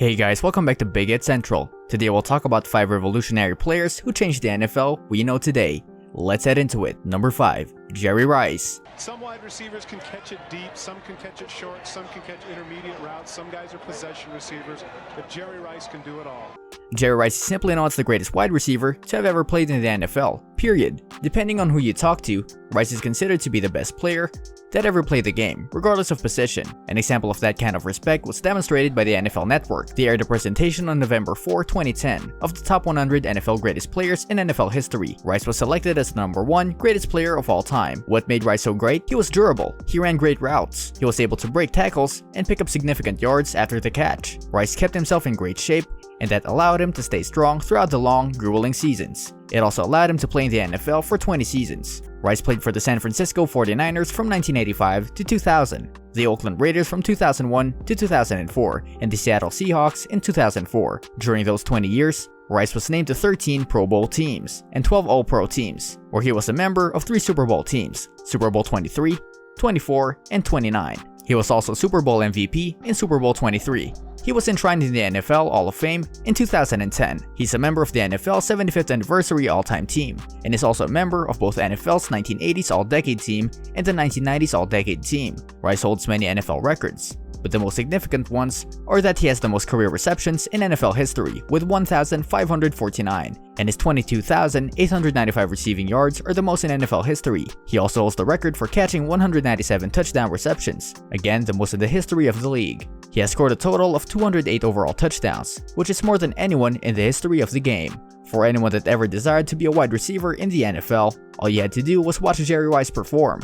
Hey guys, welcome back to Big Hit Central. Today we'll talk about 5 revolutionary players who changed the NFL we know today. Let's head into it. Number 5, Jerry Rice. Some wide receivers can catch it deep, some can catch it short, some can catch intermediate routes, some guys are possession receivers, but Jerry Rice can do it all. Jerry Rice is simply known as the greatest wide receiver to have ever played in the NFL, period. Depending on who you talk to, Rice is considered to be the best player that ever played the game, regardless of position. An example of that kind of respect was demonstrated by the NFL Network. They aired a presentation on November 4, 2010 of the top 100 NFL greatest players in NFL history. Rice was selected as the number 1 greatest player of all time. What made Rice so great? He was durable. He ran great routes. He was able to break tackles and pick up significant yards after the catch. Rice kept himself in great shape, and that allowed him to stay strong throughout the long, grueling seasons. It also allowed him to play in the NFL for 20 seasons. Rice played for the San Francisco 49ers from 1985 to 2000, the Oakland Raiders from 2001 to 2004, and the Seattle Seahawks in 2004. During those 20 years, Rice was named to 13 Pro Bowl teams and 12 All-Pro teams, where he was a member of 3 Super Bowl teams, Super Bowl 23, 24, and 29. He was also Super Bowl MVP in Super Bowl 23. He was enshrined in the NFL Hall of Fame in 2010. He's a member of the NFL 75th Anniversary All-Time Team, and is also a member of both NFL's 1980s All-Decade Team and the 1990s All-Decade Team. Rice holds many NFL records, but the most significant ones are that he has the most career receptions in NFL history with 1,549, and his 22,895 receiving yards are the most in NFL history. He also holds the record for catching 197 touchdown receptions, again the most in the history of the league. He has scored a total of 208 overall touchdowns, which is more than anyone in the history of the game. For anyone that ever desired to be a wide receiver in the NFL, all you had to do was watch Jerry Rice perform.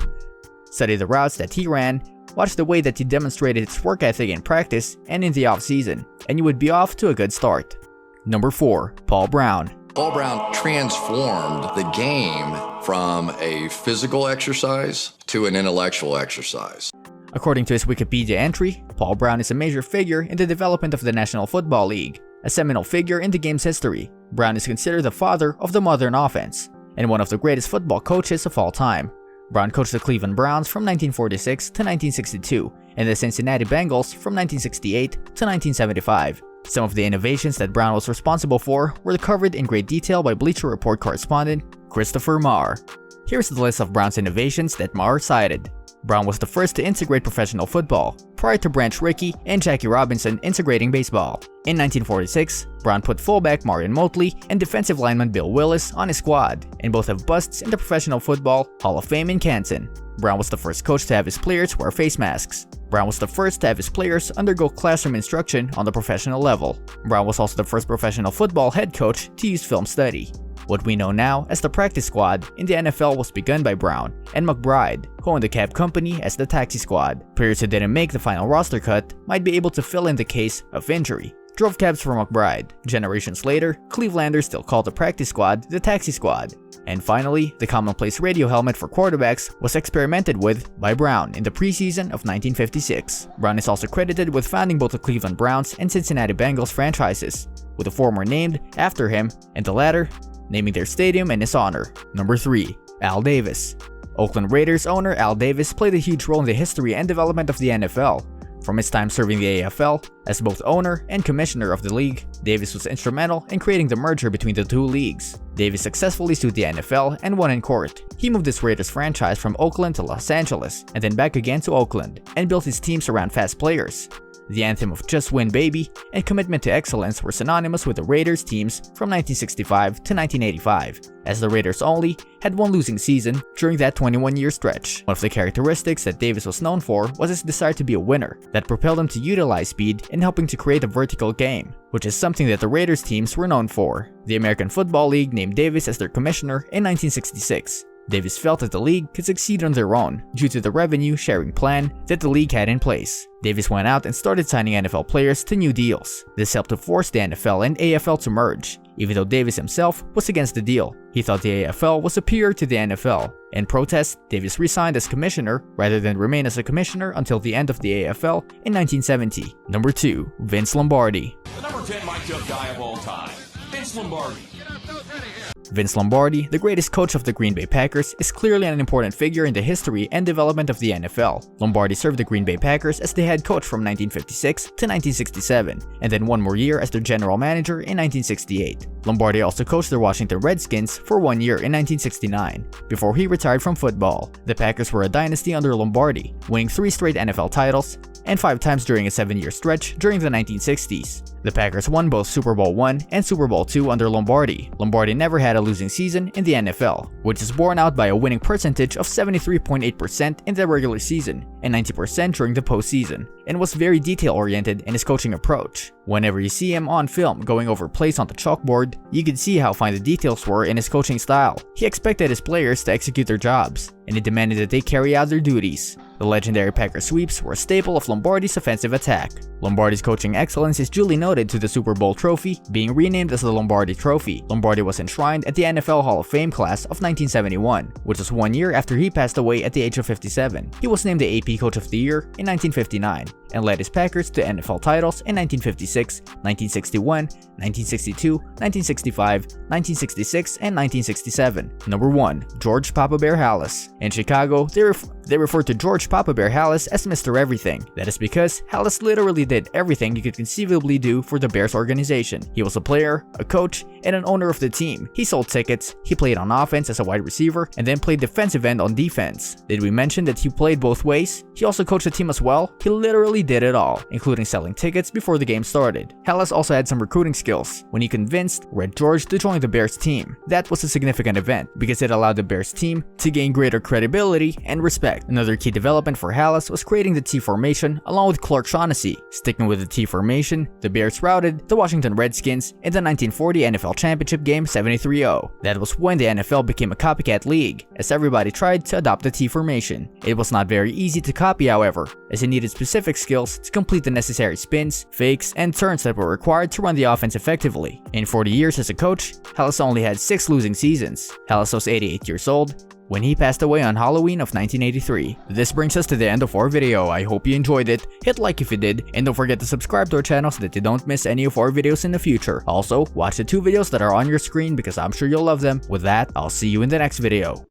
Study the routes that he ran, watch the way that he demonstrated his work ethic in practice and in the off-season, and you would be off to a good start. Number 4, Paul Brown. Paul Brown transformed the game from a physical exercise to an intellectual exercise. According to his Wikipedia entry, Paul Brown is a major figure in the development of the National Football League, a seminal figure in the game's history. Brown is considered the father of the modern offense, and one of the greatest football coaches of all time. Brown coached the Cleveland Browns from 1946 to 1962, and the Cincinnati Bengals from 1968 to 1975. Some of the innovations that Brown was responsible for were covered in great detail by Bleacher Report correspondent Christopher Marr. Here's the list of Brown's innovations that Marr cited. Brown was the first to integrate professional football, prior to Branch Rickey and Jackie Robinson integrating baseball. In 1946, Brown put fullback Marion Motley and defensive lineman Bill Willis on his squad, and both have busts in the Professional Football Hall of Fame in Canton. Brown was the first coach to have his players wear face masks. Brown was the first to have his players undergo classroom instruction on the professional level. Brown was also the first professional football head coach to use film study. What we know now as the practice squad in the NFL was begun by Brown and McBride, who owned the cab company as the taxi squad. Players who didn't make the final roster cut might be able to fill in the case of injury. Drove cabs for McBride. Generations later, Clevelanders still called the practice squad the taxi squad. And finally, the commonplace radio helmet for quarterbacks was experimented with by Brown in the preseason of 1956. Brown is also credited with founding both the Cleveland Browns and Cincinnati Bengals franchises, with the former named after him and the latter naming their stadium in his honor. Number 3, Al Davis. Oakland Raiders owner Al Davis played a huge role in the history and development of the NFL. From his time serving the AFL as both owner and commissioner of the league, Davis was instrumental in creating the merger between the two leagues. Davis successfully sued the NFL and won in court. He moved his Raiders franchise from Oakland to Los Angeles and then back again to Oakland, and built his teams around fast players. The anthem of "Just Win Baby" and commitment to excellence were synonymous with the Raiders teams from 1965 to 1985, as the Raiders only had one losing season during that 21-year stretch. One of the characteristics that Davis was known for was his desire to be a winner that propelled him to utilize speed in helping to create a vertical game, which is something that the Raiders teams were known for. The American Football League named Davis as their commissioner in 1966. Davis felt that the league could succeed on their own due to the revenue sharing plan that the league had in place. Davis went out and started signing NFL players to new deals. This helped to force the NFL and AFL to merge, even though Davis himself was against the deal. He thought the AFL was superior to the NFL. In protest, Davis resigned as commissioner rather than remain as a commissioner until the end of the AFL in 1970. Number 2, Vince Lombardi. The number 10 Mike Joe guy of all time, Vince Lombardi. Vince Lombardi, the greatest coach of the Green Bay Packers, is clearly an important figure in the history and development of the NFL. Lombardi served the Green Bay Packers as the head coach from 1956 to 1967, and then one more year as their general manager in 1968. Lombardi also coached the Washington Redskins for 1 year in 1969, before he retired from football. The Packers were a dynasty under Lombardi, winning 3 straight NFL titles, and 5 times during a 7-year stretch during the 1960s. The Packers won both Super Bowl I and Super Bowl II under Lombardi. Lombardi never had a losing season in the NFL, which is borne out by a winning percentage of 73.8% in the regular season and 90% during the postseason, and was very detail-oriented in his coaching approach. Whenever you see him on film going over plays on the chalkboard, you can see how fine the details were in his coaching style. He expected his players to execute their jobs, and he demanded that they carry out their duties. The legendary Packer sweeps were a staple of Lombardi's offensive attack. Lombardi's coaching excellence is duly noted to the Super Bowl trophy being renamed as the Lombardi Trophy. Lombardi was enshrined at the NFL Hall of Fame class of 1971, which was 1 year after he passed away at the age of 57. He was named the AP Coach of the Year in 1959 and led his Packers to NFL titles in 1956, 1961, 1962, 1965, 1966, and 1967. Number 1. George Papa Bear Halas. In Chicago, they refer to George Papa Bear Halas as Mr. Everything. That is because Halas literally did everything you could conceivably do for the Bears organization. He was a player, a coach, and an owner of the team. He sold tickets, he played on offense as a wide receiver, and then played defensive end on defense. Did we mention that he played both ways? He also coached the team as well. He literally did it all, including selling tickets before the game started. Halas also had some recruiting skills when he convinced Red George to join the Bears team. That was a significant event because it allowed the Bears team to gain greater credibility and respect. Another key development for Halas was creating the T formation along with Clark Shaughnessy. Sticking with the T formation, the Bears routed the Washington Redskins in the 1940 NFL Championship game 73-0. That was when the NFL became a copycat league, as everybody tried to adopt the T formation. It was not very easy to copy, however, as it needed specific skills to complete the necessary spins, fakes, and turns that were required to run the offense effectively. In 40 years as a coach, Halas only had 6 losing seasons. Halas was 88 years old when he passed away on Halloween of 1983. This brings us to the end of our video. I hope you enjoyed it. Hit like if you did, and don't forget to subscribe to our channel so that you don't miss any of our videos in the future. Also, watch the 2 videos that are on your screen because I'm sure you'll love them. With that, I'll see you in the next video.